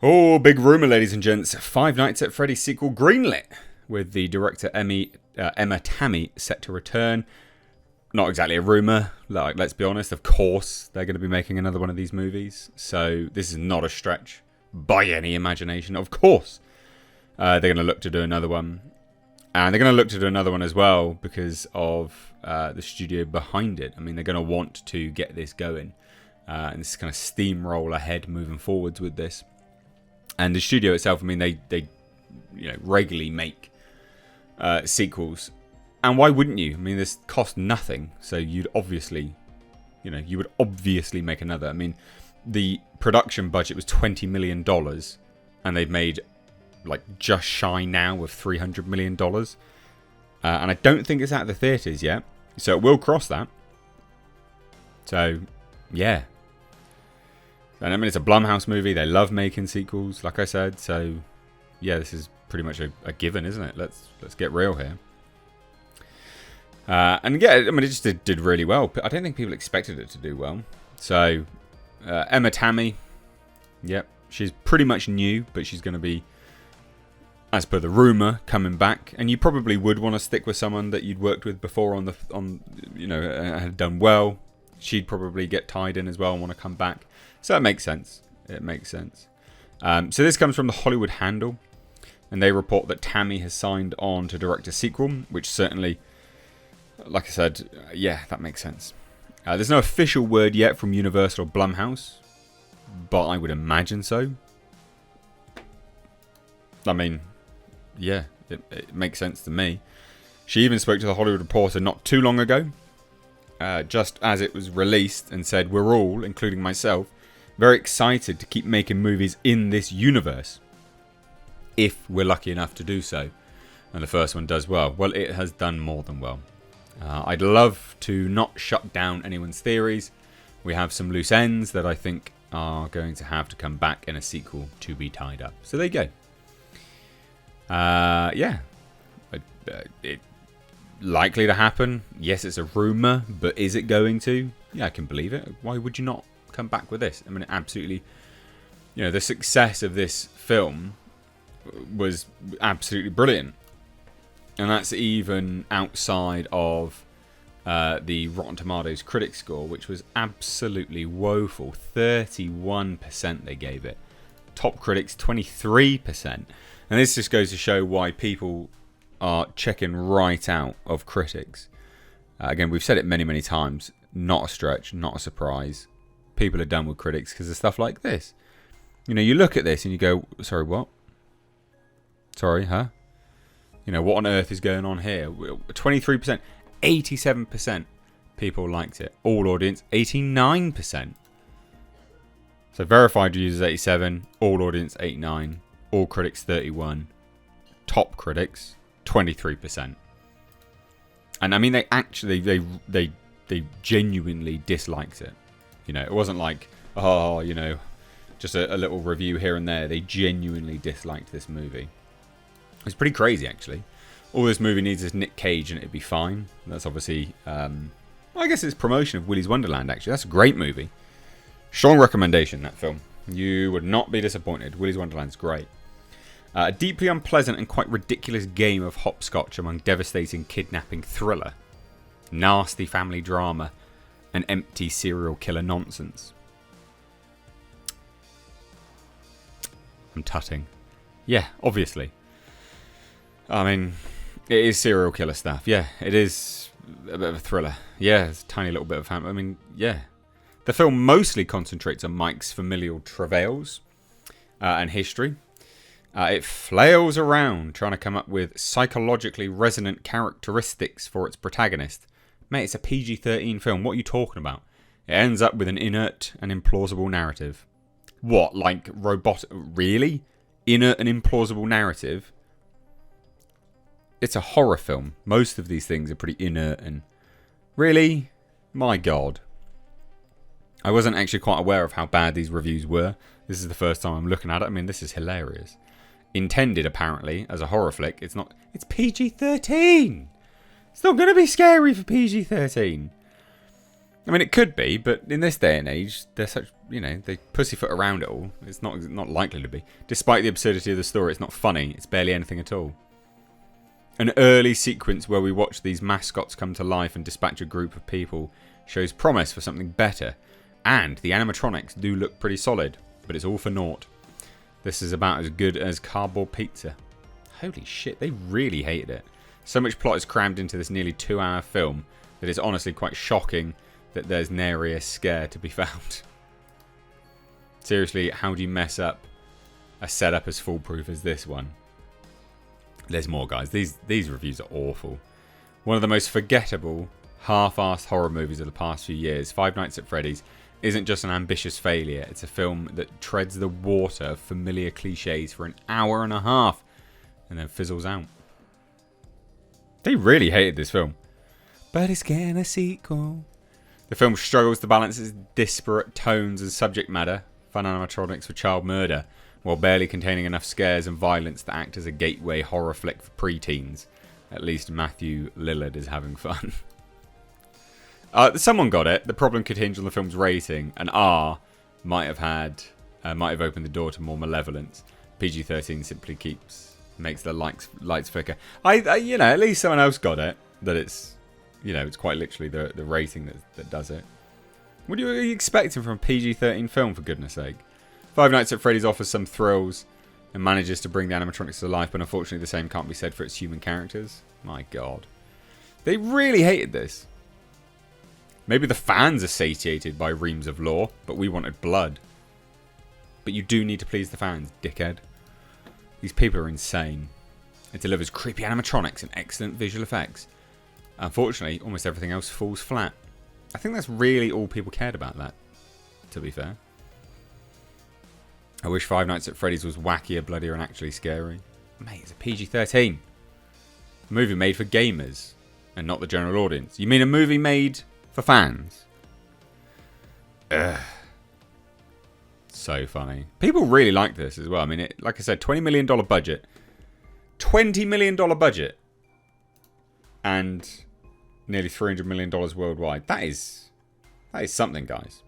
Oh, big rumour, ladies and gents. Five Nights at Freddy's sequel greenlit, with the director Emma Tammy set to return. Not exactly a rumour, like, let's be honest. Of course, they're going to be making another one of these movies. So this is not a stretch by any imagination. Of course, they're going to look to do another one. And they're going to look to do another one as well because of the studio behind it. I mean, they're going to want to get this going. And this kind of steamroll ahead moving forwards with this. And the studio itself, I mean, they regularly make sequels. And why wouldn't you? I mean, this cost nothing. So you'd obviously, you would obviously make another. I mean, the production budget was $20 million. And they've made, just shy now of $300 million. And I don't think it's at the theatres yet. So it will cross that. So, yeah. And I mean, it's a Blumhouse movie. They love making sequels, like I said. So, yeah, this is pretty much a given, isn't it? Let's get real here. And yeah, I mean, it just did really well. I don't think people expected it to do well. So, Emma Tammy, yep, she's pretty much new, but she's going to be, as per the rumor, coming back. And you probably would want to stick with someone that you'd worked with before had done well. She'd probably get tied in as well and want to come back. So it makes sense. It makes sense. So this comes from the Hollywood Handle. And they report that Tammy has signed on to direct a sequel, which certainly, like I said, yeah, that makes sense. There's no official word yet from Universal or Blumhouse, but I would imagine so. I mean, yeah, it makes sense to me. She even spoke to the Hollywood Reporter not too long ago, just as it was released, and said, "We're all, including myself, very excited to keep making movies in this universe, if we're lucky enough to do so." And the first one does well. Well, it has done more than well. I'd love to not shut down anyone's theories. We have some loose ends that I think are going to have to come back in a sequel to be tied up. So there you go. Yeah. It likely to happen. Yes, it's a rumour, but is it going to? Yeah, I can believe it. Why would you not come back with this? I mean, absolutely. The success of this film was absolutely brilliant. And that's even outside of the Rotten Tomatoes critic score, which was absolutely woeful. 31% they gave it. Top critics, 23%. And this just goes to show why people are checking right out of critics. Again, we've said it many, many times. Not a stretch, not a surprise. People are done with critics because of stuff like this. You look at this and you go, sorry, what? Sorry, huh? What on earth is going on here? 23%, 87% people liked it. All audience, 89%. So verified users, 87. All audience, 89. All critics, 31. Top critics, 23%. And I mean, they actually, they genuinely disliked it. It wasn't like, just a little review here and there. They genuinely disliked this movie. It's pretty crazy, actually. All this movie needs is Nick Cage and it'd be fine. That's obviously, I guess it's promotion of Willy's Wonderland, actually. That's a great movie. Strong recommendation, that film. You would not be disappointed. Willy's Wonderland's great. A deeply unpleasant and quite ridiculous game of hopscotch among devastating kidnapping thriller, nasty family drama, and empty serial killer nonsense. I'm tutting. Yeah, obviously. I mean, it is serial killer stuff. Yeah, it is a bit of a thriller. Yeah, it's a tiny little bit of family. I mean, yeah. The film mostly concentrates on Mike's familial travails and history. It flails around trying to come up with psychologically resonant characteristics for its protagonist. Mate, it's a PG-13 film. What are you talking about? It ends up with an inert and implausible narrative. What, like robotic? Really? Inert and implausible narrative? It's a horror film. Most of these things are pretty inert and... Really? My God. I wasn't actually quite aware of how bad these reviews were. This is the first time I'm looking at it. I mean, this is hilarious. Intended, apparently, as a horror flick. It's not... It's PG-13! It's not going to be scary for PG-13. I mean, it could be, but in this day and age, they're such, they pussyfoot around it all. It's not likely to be. Despite the absurdity of the story, it's not funny. It's barely anything at all. An early sequence where we watch these mascots come to life and dispatch a group of people shows promise for something better. And the animatronics do look pretty solid, but it's all for naught. This is about as good as cardboard pizza. Holy shit, they really hated it. So much plot is crammed into this nearly 2-hour film that it's honestly quite shocking that there's nary a scare to be found. Seriously, how do you mess up a setup as foolproof as this one? There's more, guys. These reviews are awful. One of the most forgettable, half-assed horror movies of the past few years, Five Nights at Freddy's, isn't just an ambitious failure. It's a film that treads the water of familiar cliches for an hour and a half and then fizzles out. They really hated this film. But it's getting a sequel. The film struggles to balance its disparate tones and subject matter, fun animatronics for child murder, while barely containing enough scares and violence to act as a gateway horror flick for preteens. At least Matthew Lillard is having fun. Someone got it. The problem could hinge on the film's rating, and R might have opened the door to more malevolence. PG-13 simply makes the lights flicker. At least someone else got it. That it's quite literally the rating that does it. What are you expecting from a PG-13 film, for goodness sake? Five Nights at Freddy's offers some thrills and manages to bring the animatronics to life, but unfortunately the same can't be said for its human characters. My God. They really hated this. Maybe the fans are satiated by reams of lore, but we wanted blood. But you do need to please the fans, dickhead. These people are insane. It delivers creepy animatronics and excellent visual effects. Unfortunately, almost everything else falls flat. I think that's really all people cared about that, to be fair. I wish Five Nights at Freddy's was wackier, bloodier, and actually scary. Mate, it's a PG-13. A movie made for gamers and not the general audience. You mean a movie made for fans? Ugh. So funny. People really like this as well. I mean, like I said, $20 million budget. $20 million budget. And nearly $300 million worldwide. That is something, guys.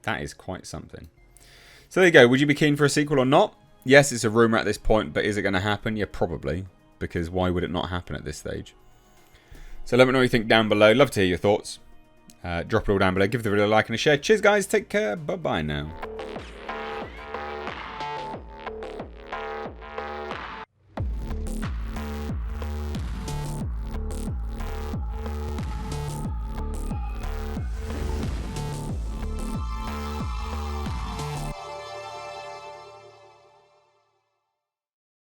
That is quite something. So there you go. Would you be keen for a sequel or not? Yes, it's a rumour at this point, but is it going to happen? Yeah, probably. Because why would it not happen at this stage? So let me know what you think down below. Love to hear your thoughts. Drop it all down below. Give the video a like and a share. Cheers, guys. Take care. Bye-bye now.